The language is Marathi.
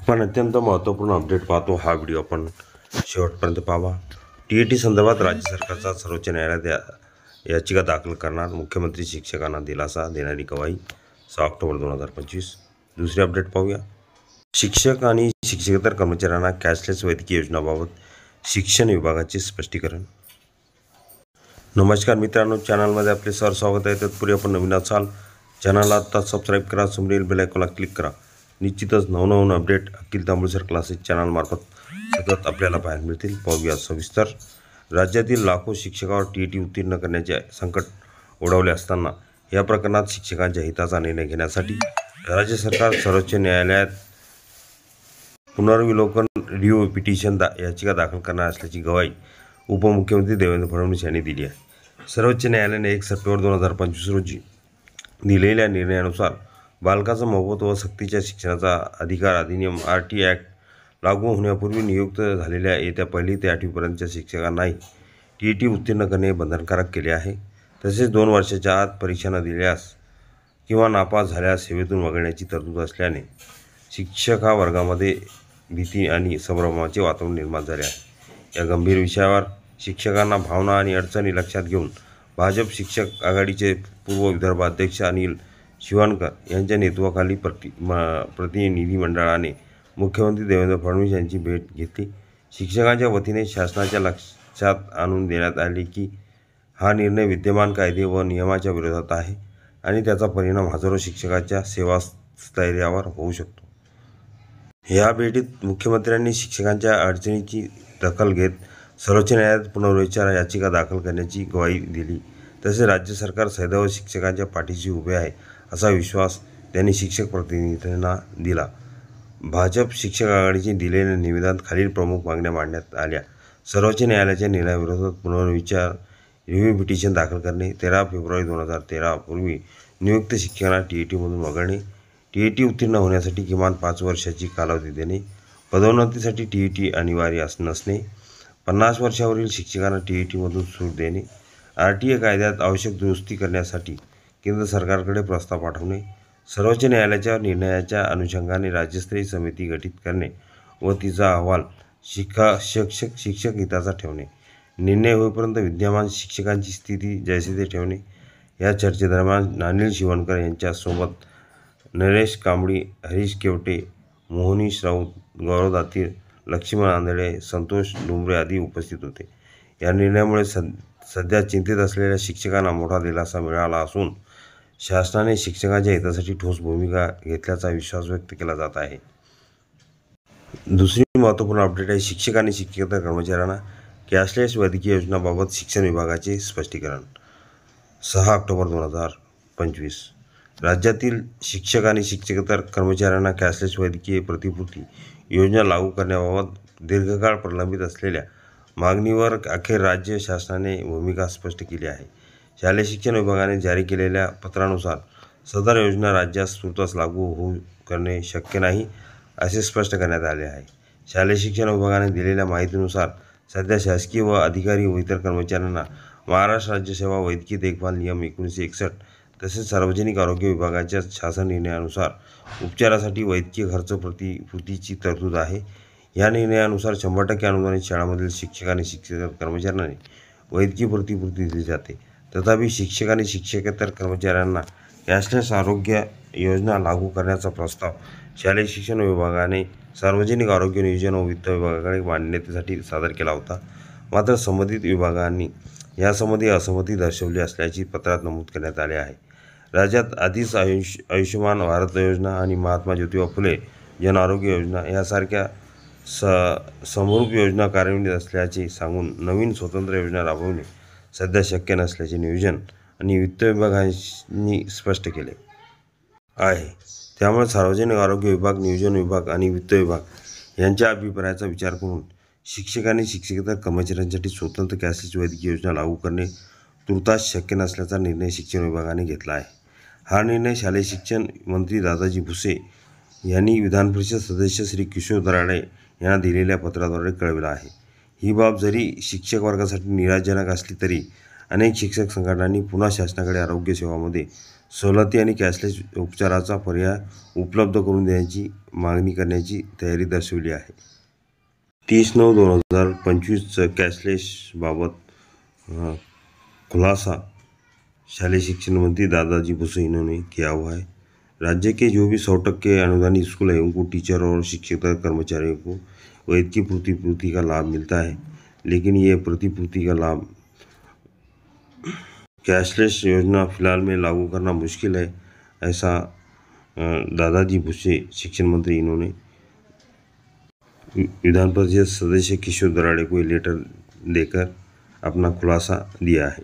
पण अत्यंत महत्त्वपूर्ण अपडेट पाहतो हा व्हिडिओ आपण शेवटपर्यंत पाहावा। टी संदर्भात राज्य सरकारचा सर्वोच्च न्यायालयात याचिका दाखल करणार, मुख्यमंत्री शिक्षकांना दिलासा देणारी गवाही 6 ऑक्टोबर 2025। दुसरी अपडेट पाहूया। शिक्षक आणि शिक्षकेतर कर्मचाऱ्यांना कॅशलेस वैद्यकीय योजनाबाबत शिक्षण विभागाचे स्पष्टीकरण। नमस्कार मित्रांनो, चॅनलमध्ये आपले स्वागत आहे। तत्पूर्वी आपण नवीन असाल चॅनलला आता सबस्क्राईब करा, समोरील बेल आयकॉनला क्लिक करा। निश्चितच नवनवीन अपडेट अखिल तांबुळसर क्लासेस चॅनल मार्फत सतत आपल्याला पाहायला मिळतील। पाहूया सविस्तर। राज्यातील लाखो शिक्षकावर टी उत्तीर्ण करण्याचे संकट ओढवले असताना या प्रकरणात शिक्षकांच्या हिताचा निर्णय घेण्यासाठी राज्य सरकार सर्वोच्च न्यायालयात पुनर्विलोकन रिव्ह्यू पिटिशन याचिका दाखल करणार असल्याची गवाही उपमुख्यमंत्री देवेंद्र फडणवीस यांनी दिली आहे। सर्वोच्च न्यायालयाने 1 सप्टेंबर 2025 रोजी दिलेल्या निर्णयानुसार बालकाचा मोफत व सक्तीच्या शिक्षणाचा अधिकार अधिनियम RT ॲक्ट लागू होण्यापूर्वी नियुक्त झालेल्या येत्या 1ली ते 8वीपर्यंतच्या शिक्षकांनाही टी उत्तीर्ण करणे बंधनकारक केले आहे। तसेच 2 वर्षाच्या आत परीक्षा न दिल्यास किंवा नापास झाल्यास सेवेतून वगळण्याची तरतूद असल्याने शिक्षक हा वर्गामध्ये भीती आणि संभ्रमाचे वातावरण निर्माण झाले आहे। या गंभीर विषयावर शिक्षकांना भावना आणि अडचणी लक्षात घेऊन भाजप शिक्षक आघाडीचे पूर्व विदर्भ अध्यक्ष अनिल शिवानकर यांच्या नेतृत्वाखाली प्रतिनिधी मंडळाने मुख्यमंत्री देवेंद्र फडणवीस यांची भेट घेतली। शिक्षकांच्या वतीने शासनाच्या लक्षात आणून देण्यात आले की हा निर्णय विद्यमान कायदे व नियमाच्या विरोधात आहे आणि त्याचा परिणाम हजारो शिक्षकांच्या सेवास्थैर्यावर होऊ शकतो। या भेटीत मुख्यमंत्र्यांनी शिक्षकांच्या अडचणीची दखल घेत सर्वोच्च न्यायालयात पुनर्विचार याचिका दाखल करण्याची ग्वाही दिली। तसेच राज्य सरकार सदैव शिक्षकांच्या पाठीशी उभे आहे असा विश्वास त्यांनी शिक्षक प्रतिनिधींना दिला। भाजप शिक्षक आघाडीचे दिलेल्या निवेदनात खालील प्रमुख मागण्या मांडण्यात आल्या। सर्वोच्च न्यायालयाच्या निर्णयाविरोधात पुनर्विचार रिव्ह्यू पिटिशन दाखल करणे, 13 फेब्रुवारी 2013 पूर्वी नियुक्त शिक्षकांना टीईटीमधून वगळणे, टी उत्तीर्ण होण्यासाठी किमान 5 वर्षाची कालावधी देणे, पदोन्नतीसाठी टी अनिवार्य नसणे, 50 वर्षावरील शिक्षकांना टीईटीमधून सूट देणे, RTA कायद्यात आवश्यक दुरुस्ती करण्यासाठी केंद्र सरकारकडे प्रस्ताव पाठवणे, सर्वोच्च न्यायालयाच्या निर्णयाच्या अनुषंगाने राज्यस्तरीय समिती गठीत करणे व तिचा अहवाल शिक्षक हिताचा ठेवणे, निर्णय होईपर्यंत विद्यमान शिक्षकांची स्थिती जैसे ते ठेवणे। या चर्चेदरम्यान अनिल शिवणकर यांच्यासोबत नरेश कांबळी, हरीश केवटे, मोहनीश राऊत, गौरव दातीर, लक्ष्मण आंधळे, संतोष डुंबरे आदी उपस्थित होते। या निर्णयामुळे सध्या चिंतित असलेल्या शिक्षकांना मोठा दिलासा मिळाला असून शासनाने शिक्षकांच्या हितासाठी ठोस भूमिका घेतल्याचा विश्वास व्यक्त केला जात आहे। दुसरी महत्त्वपूर्ण अपडेट आहे शिक्षक आणि शिक्षकेतर कर्मचाऱ्यांना कॅशलेस वैद्यकीय योजनाबाबत शिक्षण विभागाचे स्पष्टीकरण। 6 ऑक्टोबर 2025 राज्यातील शिक्षक आणि शिक्षकेतर कर्मचाऱ्यांना कॅशलेस वैद्यकीय प्रतिपूर्ती योजना लागू करण्याबाबत दीर्घकाळ प्रलंबित असलेल्या मागणीवर अखेर राज्य शासनाने भूमिका स्पष्ट केली आहे। शालेय शिक्षण विभागाने जारी केलेल्या पत्रानुसार सदर योजना राज्यात तूर्तास लागू करणे शक्य नाही असे स्पष्ट करण्यात आले आहे। शालेय शिक्षण विभागाने दिलेल्या माहितीनुसार सध्या शासकीय व अधिकारी व इतर कर्मचाऱ्यांना महाराष्ट्र राज्य सेवा वैद्यकीय देखभाल नियम 1961 तसेच सार्वजनिक आरोग्य विभागाच्या शासन निर्णयानुसार उपचारासाठी वैद्यकीय खर्च प्रतिपूर्तीची तरतूद आहे। या निर्णयानुसार 100% अनुदानित शाळांमधील शिक्षक आणि शिक्षकेतर कर्मचाऱ्यांना वैद्यकीय प्रतिपूर्ती दिली जाते। तथापि शिक्षक आणि शिक्षकेतर कर्मचाऱ्यांना कॅशलेस आरोग्य योजना लागू करण्याचा प्रस्ताव शालेय शिक्षण विभागाने सार्वजनिक आरोग्य नियोजन व वित्त विभागाकडे मान्यतेसाठी सादर केला होता। मात्र संबंधित विभागांनी यासंबंधी असंमती दर्शवली असल्याची पत्रात नमूद करण्यात आले आहे। राज्यात आधीच आयुष्यमान भारत योजना आणि महात्मा ज्योतिबा फुले जन आरोग्य योजना यासारख्या समरूप योजना कार्यान्वित असल्याचे सांगून नवीन स्वतंत्र योजना राबवणे सध्या शक्य नसल्याचे नियोजन आणि वित्त विभागांनी स्पष्ट केले आहे। त्यामुळे सार्वजनिक आरोग्य विभाग, नियोजन विभाग आणि वित्त विभाग यांच्या अभिप्रायाचा विचार करून शिक्षक आणि शिक्षकेतर कर्मचाऱ्यांसाठी स्वतंत्र कॅशलेस वैद्यकीय योजना लागू करणे तूर्तास शक्य नसल्याचा निर्णय शिक्षण विभागाने घेतला आहे। हा निर्णय शालेय शिक्षण मंत्री दादाजी भुसे यांनी विधान परिषद सदस्य श्री किशोर दराडे यांना दिलेल्या पत्राद्वारे कळविला आहे। ही बाब जरी शिक्षक वर्गासाठी निराशाजनक असली तरी अनेक शिक्षक संघटनांनी पुन्हा शासनाकडे आरोग्य सेवांमध्ये सवलती आणि कॅशलेस उपचाराचा पर्याय उपलब्ध करून देण्याची मागणी करण्याची तयारी दर्शवली आहे. 30/9/2025 कैशलेस बाबत खुलासा शालेय शिक्षण मंत्री दादाजी भुसे इन्होंने किया हुआ है. राज्य के जो भी 100% अनुदानित स्कूल है उनको टीचर और शिक्षक कर्मचारियों को वैध की प्रतिपूर्ति का लाभ मिलता है, लेकिन ये प्रतिपूर्ति का लाभ कैशलेस योजना फिलहाल में लागू करना मुश्किल है, ऐसा दादाजी भुसे शिक्षण मंत्री इन्होंने विधान परिषद सदस्य किशोर दराड़े को लेटर देकर अपना खुलासा दिया है.